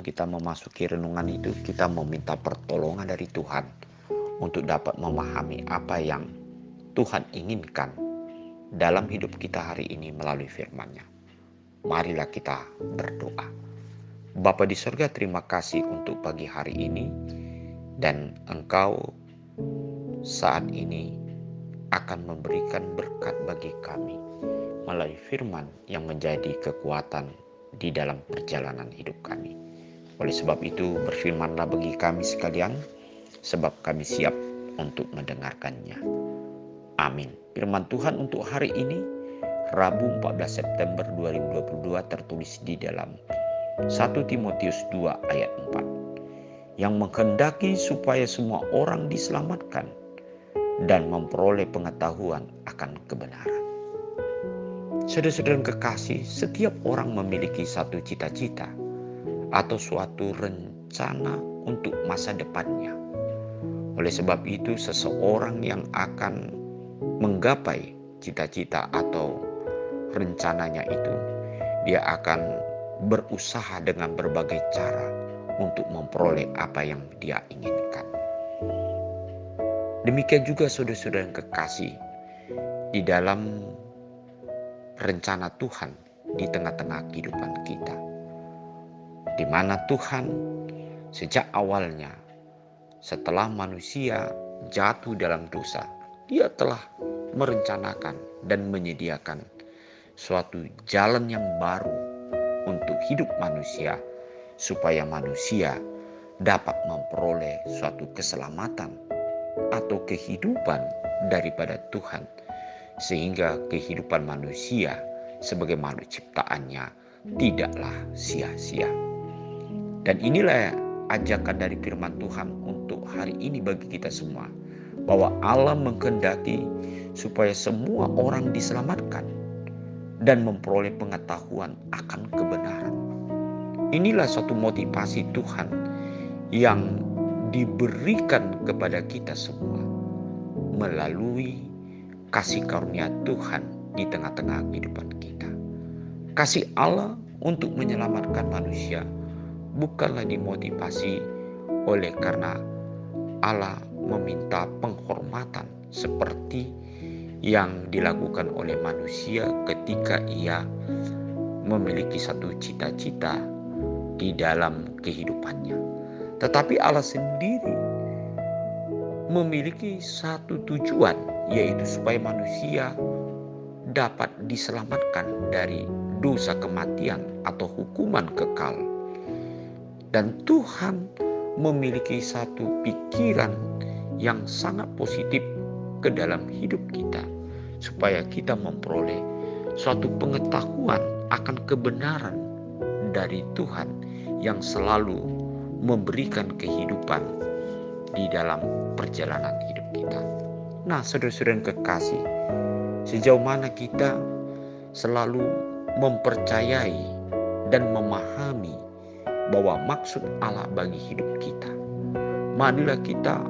sebelum kita memasuki renungan itu, kita meminta pertolongan dari Tuhan untuk dapat memahami apa yang Tuhan inginkan dalam hidup kita hari ini melalui firman-Nya. Marilah kita berdoa. Bapa di sorga, terima kasih untuk pagi hari ini, dan Engkau saat ini akan memberikan berkat bagi kami melalui firman yang menjadi kekuatan di dalam perjalanan hidup kami. Oleh sebab itu, berfirmanlah bagi kami sekalian, sebab kami siap untuk mendengarkannya. Amin. Firman Tuhan untuk hari ini, Rabu 14 September 2022, tertulis di dalam 1 Timotius 2 ayat 4, yang menghendaki supaya semua orang diselamatkan dan memperoleh pengetahuan akan kebenaran. Saudara-saudara yang kekasih, setiap orang memiliki satu cita-cita atau suatu rencana untuk masa depannya. Oleh sebab itu, seseorang yang akan menggapai cita-cita atau rencananya itu, dia akan berusaha dengan berbagai cara untuk memperoleh apa yang dia inginkan. Demikian juga saudara-saudara yang kekasih, di dalam rencana Tuhan di tengah-tengah kehidupan kita, di mana Tuhan sejak awalnya, setelah manusia jatuh dalam dosa, Dia telah merencanakan dan menyediakan suatu jalan yang baru untuk hidup manusia, supaya manusia dapat memperoleh suatu keselamatan atau kehidupan daripada Tuhan, sehingga kehidupan manusia sebagai makhluk ciptaannya tidaklah sia-sia. Dan inilah ajakan dari firman Tuhan untuk hari ini bagi kita semua, bahwa Allah menghendaki supaya semua orang diselamatkan dan memperoleh pengetahuan akan kebenaran. Inilah suatu motivasi Tuhan yang diberikan kepada kita semua melalui kasih karunia Tuhan di tengah-tengah kehidupan kita. Kasih Allah untuk menyelamatkan manusia bukanlah dimotivasi oleh karena Allah meminta penghormatan seperti yang dilakukan oleh manusia ketika ia memiliki satu cita-cita di dalam kehidupannya. Tetapi Allah sendiri memiliki satu tujuan, yaitu supaya manusia dapat diselamatkan dari dosa kematian atau hukuman kekal. Dan Tuhan memiliki satu pikiran yang sangat positif ke dalam hidup kita, supaya kita memperoleh suatu pengetahuan akan kebenaran dari Tuhan yang selalu memberikan kehidupan di dalam perjalanan hidup kita. Nah, saudara-saudara yang kekasih, sejauh mana kita selalu mempercayai dan memahami bahwa maksud Allah bagi hidup kita, marilah kita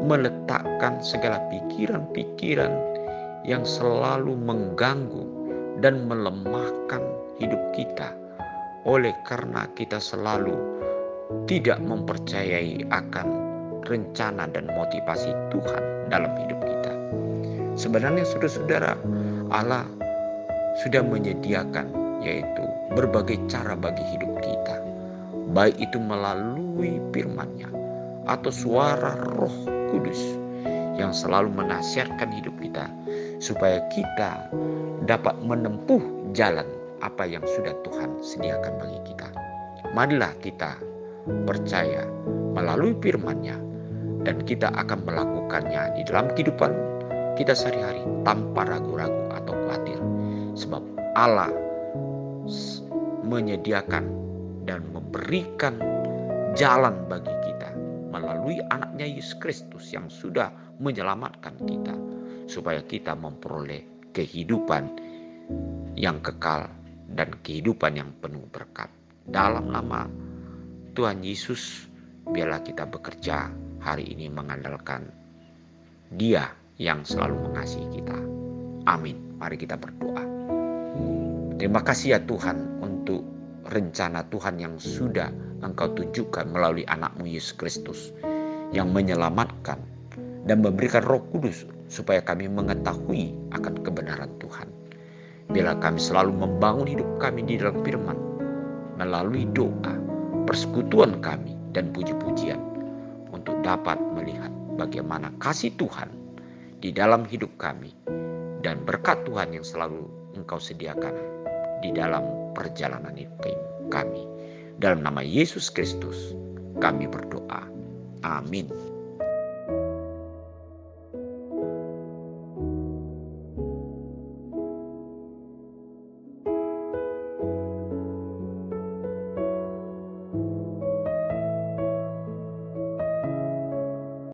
meletakkan segala pikiran-pikiran yang selalu mengganggu dan melemahkan hidup kita, oleh karena kita selalu tidak mempercayai akan rencana dan motivasi Tuhan dalam hidup kita. Sebenarnya saudara-saudara, Allah sudah menyediakan yaitu berbagai cara bagi hidup kita, baik itu melalui firman-Nya atau suara Roh Kudus yang selalu menasihatkan hidup kita, supaya kita dapat menempuh jalan apa yang sudah Tuhan sediakan bagi kita. Marilah kita percaya melalui firman-Nya, dan kita akan melakukannya di dalam kehidupan kita sehari-hari tanpa ragu-ragu atau khawatir. Sebab Allah menyediakan dan memberikan jalan bagi kita melalui anaknya Yesus Kristus yang sudah menyelamatkan kita, supaya kita memperoleh kehidupan yang kekal dan kehidupan yang penuh berkat. Dalam nama Tuhan Yesus, biarlah kita bekerja hari ini mengandalkan Dia yang selalu mengasihi kita. Amin. Mari kita berdoa. Terima kasih ya Tuhan untuk rencana Tuhan yang sudah Engkau tunjukkan melalui anak-Mu Yesus Kristus yang menyelamatkan dan memberikan Roh Kudus supaya kami mengetahui akan kebenaran Tuhan. Bila kami selalu membangun hidup kami di dalam firman melalui doa, persekutuan kami dan puji-pujian untuk dapat melihat bagaimana kasih Tuhan di dalam hidup kami dan berkat Tuhan yang selalu Engkau sediakan di dalam perjalanan hidup kami. Dalam nama Yesus Kristus kami berdoa. Amin.